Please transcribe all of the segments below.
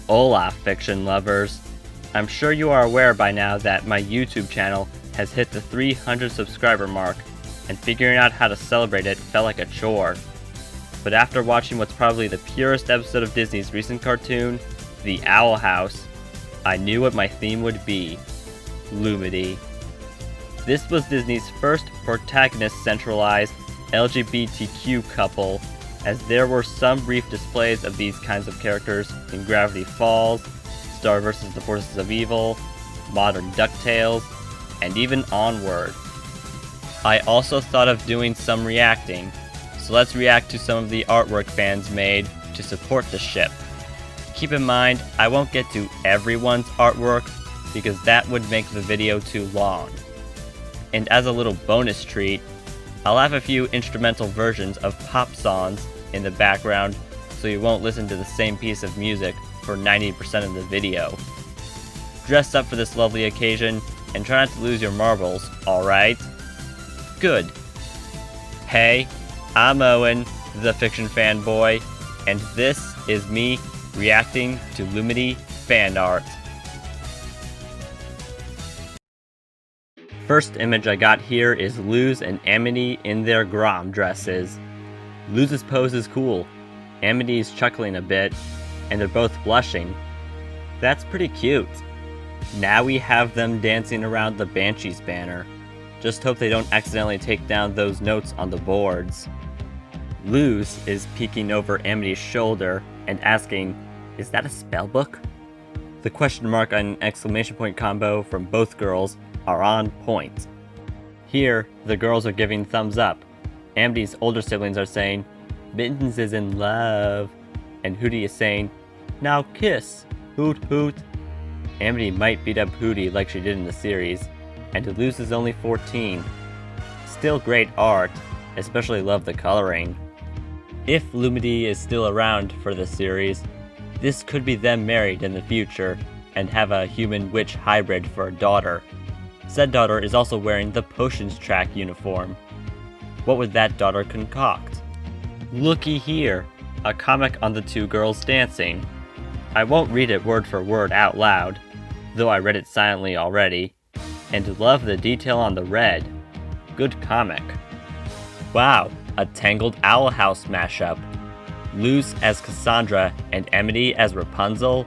Hola, fiction lovers! I'm sure you are aware by now that my YouTube channel has hit the 300 subscriber mark, and figuring out how to celebrate it felt like a chore. But after watching what's probably the purest episode of Disney's recent cartoon, The Owl House, I knew what my theme would be: Lumity. This was Disney's first protagonist-centralized LGBTQ couple, as there were some brief displays of these kinds of characters in Gravity Falls, Star vs. the Forces of Evil, Modern DuckTales, and even Onward. I also thought of doing some reacting, so let's react to some of the artwork fans made to support the ship. Keep in mind, I won't get to everyone's artwork because that would make the video too long. And as a little bonus treat, I'll have a few instrumental versions of pop songs in the background so you won't listen to the same piece of music for 90% of the video. Dress up for this lovely occasion and try not to lose your marbles, alright? Good. Hey, I'm Owen, the Fiction Fanboy, and this is me reacting to Lumity Fanart. First image I got here is Luz and Amity in their Grom dresses. Luz's pose is cool, Amity's chuckling a bit, and they're both blushing. That's pretty cute. Now we have them dancing around the Banshees banner. Just hope they don't accidentally take down those notes on the boards. Luz is peeking over Amity's shoulder and asking, "Is that a spell book?" The question mark and exclamation point combo from both girls are on point. Here, the girls are giving thumbs up. Amity's older siblings are saying, "Mittens is in love," and Hootie is saying, "Now kiss, hoot hoot." Amity might beat up Hootie like she did in the series, and Luz is only 14. Still great art, especially love the coloring. If Lumity is still around for the series, this could be them married in the future and have a human-witch hybrid for a daughter. Said daughter is also wearing the Potions Track uniform. What would that daughter concoct? Looky here, a comic on the two girls dancing. I won't read it word for word out loud, though I read it silently already, and love the detail on the red. Good comic. Wow, a Tangled Owl House mashup. Luz as Cassandra and Amity as Rapunzel.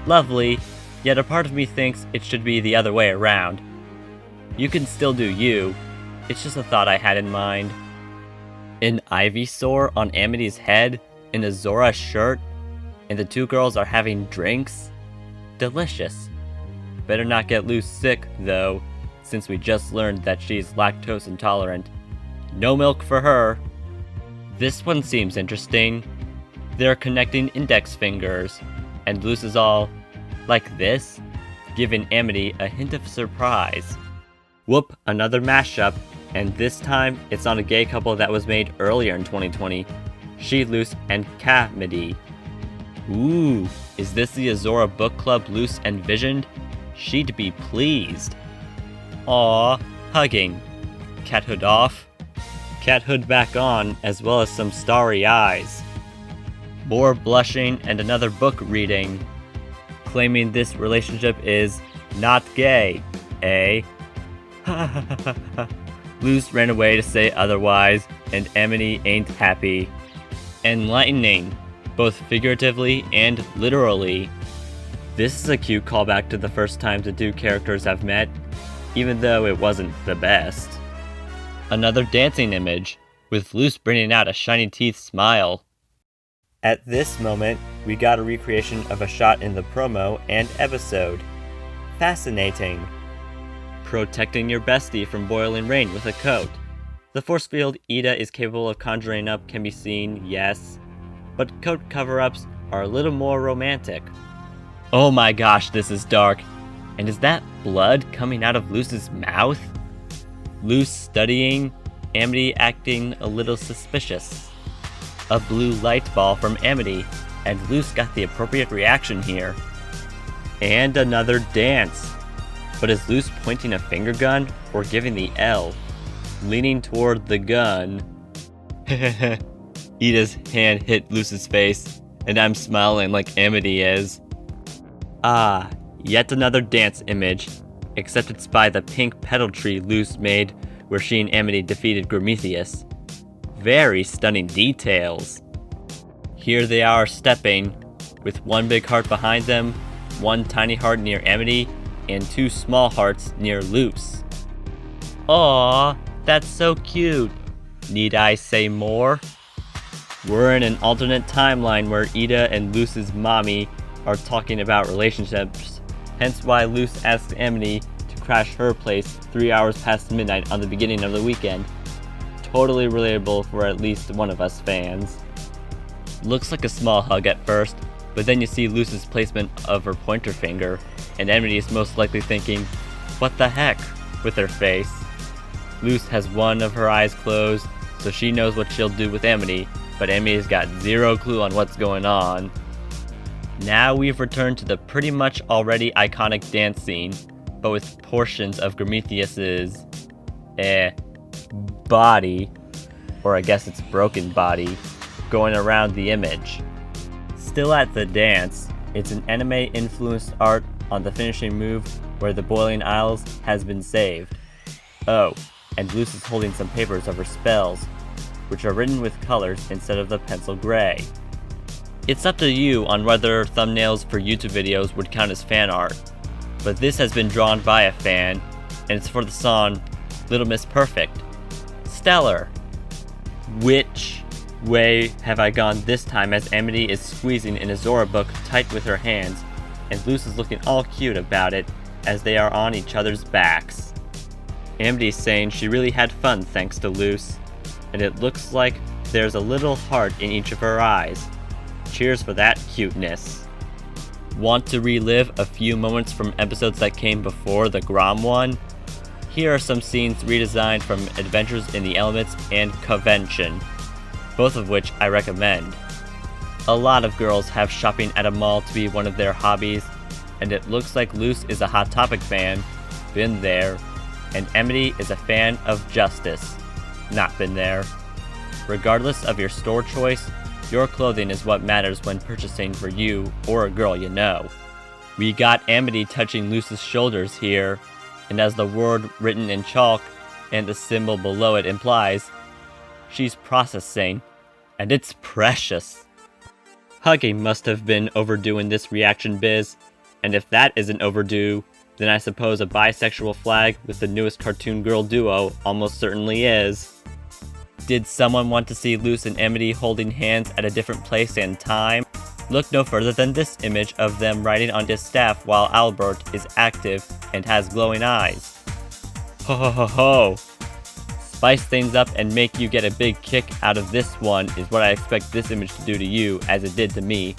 Lovely, yet a part of me thinks it should be the other way around. You can still do you, it's just a thought I had in mind. An Ivysaur on Amity's head in a Zora shirt, and the two girls are having drinks? Delicious. Better not get Luz sick, though, since we just learned that she's lactose intolerant. No milk for her. This one seems interesting. They're connecting index fingers, and Luz is all like this, giving Amity a hint of surprise. Whoop, another mashup, and this time it's on a gay couple that was made earlier in 2020, She, Luz, and Kamity. Ooh, is this the Azora book club Luz envisioned? She'd be pleased. Aww, hugging. Cat hood off. Cat hood back on, as well as some starry eyes. More blushing and another book reading. Claiming this relationship is not gay, eh? Luz ran away to say otherwise, and Amity ain't happy. Enlightening, both figuratively and literally. This is a cute callback to the first time the two characters have met, even though it wasn't the best. Another dancing image, with Luz bringing out a shiny teeth smile. At this moment, we got a recreation of a shot in the promo and episode. Fascinating. Protecting your bestie from boiling rain with a coat. The force field Ida is capable of conjuring up can be seen, yes, but coat cover-ups are a little more romantic. Oh my gosh, this is dark. And is that blood coming out of Luz's mouth? Luz studying, Amity acting a little suspicious. A blue light ball from Amity, and Luz got the appropriate reaction here. And another dance. But is Luz pointing a finger gun or giving the L? Leaning toward the gun. Ida's hand hit Luz's face, and I'm smiling like Amity is. Ah, yet another dance image, except it's by the pink petal tree Luz made where she and Amity defeated Prometheus. Very stunning details. Here they are stepping, with one big heart behind them, one tiny heart near Amity, and two small hearts near Luz. Aww, that's so cute. Need I say more? We're in an alternate timeline where Ida and Luz's mommy are talking about relationships, hence why Luz asks Amity to crash her place 3 hours past midnight on the beginning of the weekend. Totally relatable for at least one of us fans. Looks like a small hug at first, but then you see Luz's placement of her pointer finger, and Amity is most likely thinking, "What the heck?" with her face. Luz has one of her eyes closed, so she knows what she'll do with Amity, but Amity's got zero clue on what's going on. Now we've returned to the pretty much already iconic dance scene, but with portions of Prometheus's body, or I guess it's broken body, going around the image. Still at the dance, it's an anime-influenced art on the finishing move where the Boiling Isles has been saved. Oh, and Luz is holding some papers of her spells, which are written with colors instead of the pencil gray. It's up to you on whether thumbnails for YouTube videos would count as fan art, but this has been drawn by a fan, and it's for the song Little Miss Perfect. Stellar! Which way have I gone this time, as Amity is squeezing an Azora book tight with her hands, and Luz is looking all cute about it as they are on each other's backs. Amity's saying she really had fun thanks to Luz, and it looks like there's a little heart in each of her eyes. Cheers for that cuteness. Want to relive a few moments from episodes that came before the Grom one? Here are some scenes redesigned from Adventures in the Elements and Convention, both of which I recommend. A lot of girls have shopping at a mall to be one of their hobbies, and it looks like Luz is a Hot Topic fan, been there, and Amity is a fan of Justice, not been there. Regardless of your store choice, your clothing is what matters when purchasing for you or a girl you know. We got Amity touching Luz's shoulders here, and as the word written in chalk and the symbol below it implies, she's processing, and it's precious. Hugging must have been overdue in this reaction biz, and if that isn't overdue, then I suppose a bisexual flag with the newest cartoon girl duo almost certainly is. Did someone want to see Luz and Amity holding hands at a different place and time? Look no further than this image of them riding on his staff while Albert is active and has glowing eyes. Ho ho ho ho! Spice things up and make you get a big kick out of this one is what I expect this image to do to you, as it did to me.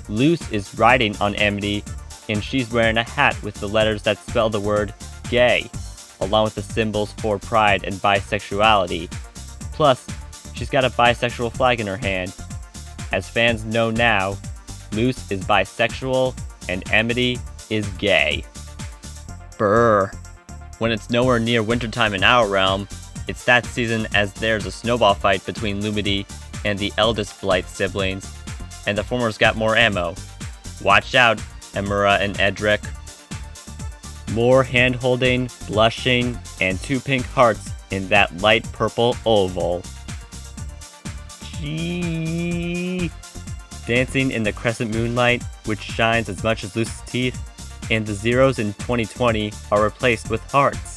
Luz is riding on Amity, and she's wearing a hat with the letters that spell the word gay, along with the symbols for pride and bisexuality. Plus, she's got a bisexual flag in her hand. As fans know now, Luz is bisexual and Amity is gay. Brr. When it's nowhere near wintertime in our realm, it's that season as there's a snowball fight between Lumity and the eldest Blight siblings, and the former's got more ammo. Watch out, Emira and Edric. More hand-holding, blushing, and two pink hearts in that light purple oval. Gee. Dancing in the crescent moonlight, which shines as much as Luz's teeth, and the zeros in 2020 are replaced with hearts.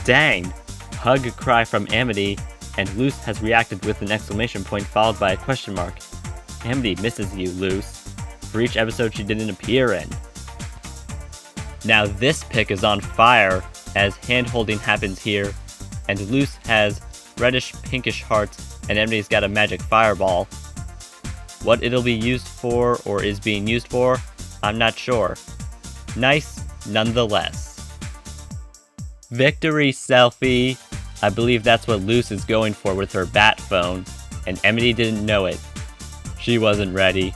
Dang! Hug cry from Amity, and Luz has reacted with an exclamation point followed by a question mark. Amity misses you, Luz, for each episode she didn't appear in. Now this pic is on fire, as hand-holding happens here, and Luz has reddish-pinkish hearts, and Amity's got a magic fireball. What it'll be used for, or is being used for, I'm not sure. Nice, nonetheless. Victory selfie! I believe that's what Luz is going for with her bat phone, and Amity didn't know it. She wasn't ready.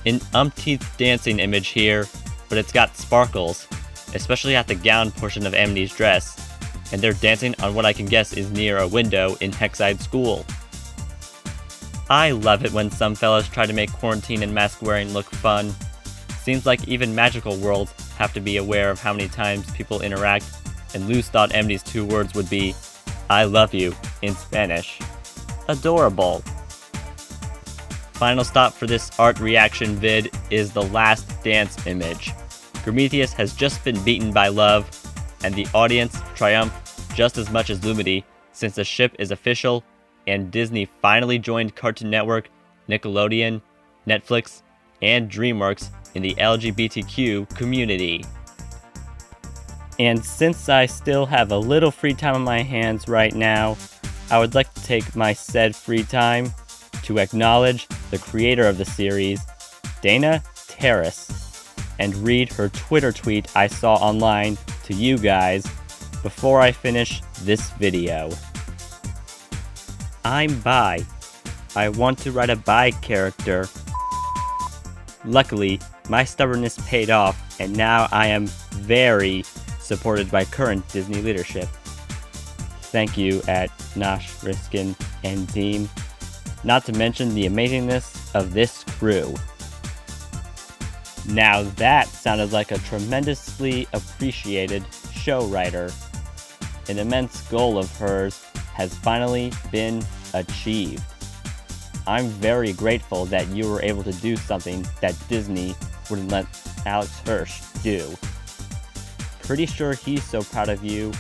An umpteenth dancing image here, but it's got sparkles, especially at the gown portion of Amity's dress, and they're dancing on what I can guess is near a window in Hexside School. I love it when some fellas try to make quarantine and mask wearing look fun. Seems like even magical worlds have to be aware of how many times people interact, and Luz thought Amity's 2 words would be, I love you, in Spanish. Adorable. Final stop for this art reaction vid is the last dance image. Prometheus has just been beaten by love, and the audience triumphed just as much as Lumity, since the ship is official, and Disney finally joined Cartoon Network, Nickelodeon, Netflix, and DreamWorks in the LGBTQ community. And since I still have a little free time on my hands right now, I would like to take my said free time to acknowledge the creator of the series, Dana Terrace, and read her Twitter tweet I saw online to you guys before I finish this video. I'm bi. I want to write a bi character. Luckily, my stubbornness paid off, and now I am very supported by current Disney leadership. Thank you at Nosh, Riskin, and team. Not to mention the amazingness of this crew. Now that sounded like a tremendously appreciated show writer. An immense goal of hers has finally been achieved. I'm very grateful that you were able to do something that Disney wouldn't let Alex Hirsch do. Pretty sure he's so proud of you,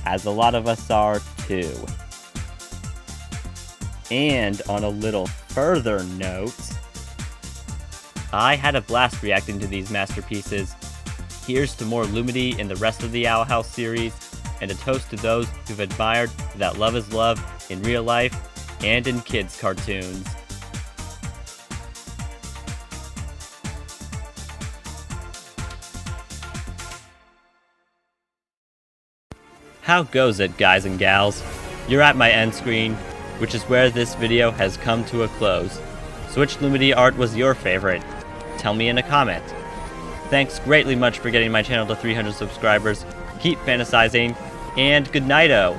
as a lot of us are too. And on a little further note, I had a blast reacting to these masterpieces. Here's to more Lumity in the rest of the Owl House series, and a toast to those who've admired that love is love in real life and in kids' cartoons. How goes it, guys and gals? You're at my end screen, which is where this video has come to a close. So which Lumity art was your favorite? Tell me in a comment. Thanks greatly much for getting my channel to 300 subscribers. Keep fantasizing, and good night-o!